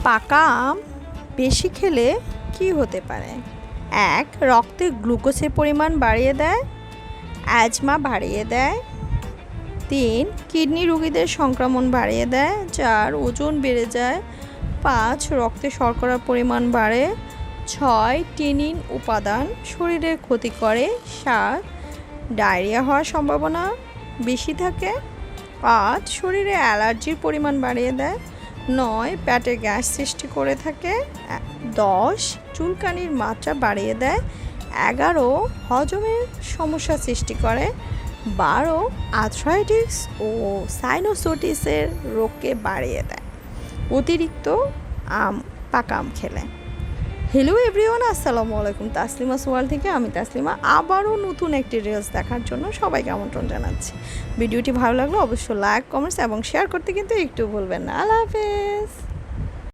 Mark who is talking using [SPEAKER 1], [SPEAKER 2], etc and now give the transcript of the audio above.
[SPEAKER 1] পাকা আম বেশি খেলে কি হতে পারে? ১. রক্তে গ্লুকোজের পরিমাণ বাড়িয়ে দেয়, অ্যাজমা বাড়িয়ে দেয়। ৩. কিডনি রোগীদের সংক্রমণ বাড়িয়ে দেয়। ৪. ওজন বেড়ে যায়। ৫. রক্তে শর্করার পরিমাণ বাড়ে। ৬. টিনিন উপাদান শরীরের ক্ষতি করে। ৭. ডায়রিয়া হওয়ার সম্ভাবনা বেশি থাকে। ৮. শরীরে অ্যালার্জির পরিমাণ বাড়িয়ে দেয়। ৯. পেটে গ্যাস সৃষ্টি করে থাকে। ১০. চুলকানির মাত্রা বাড়িয়ে দেয়। ১১. হজমের সমস্যা সৃষ্টি করে। ১২. আর্থ্রাইটিস ও সাইনোসাইটিসের রোগকে বাড়িয়ে দেয় অতিরিক্ত পাকা আম খেলে। হ্যালো এভরিওয়ান, আসসালামু আলাইকুম। তাসলিমাস ওয়ার্ল্ড থেকে আমি তাসলিমা আবারও নতুন একটি রিলস দেখার জন্য সবাইকে আমন্ত্রণ জানাচ্ছি। ভিডিওটি ভালো লাগলে অবশ্যই লাইক, কমেন্টস এবং শেয়ার করতে কিন্তু একটু ভুলবেন না। আল্লাহ হাফেজ।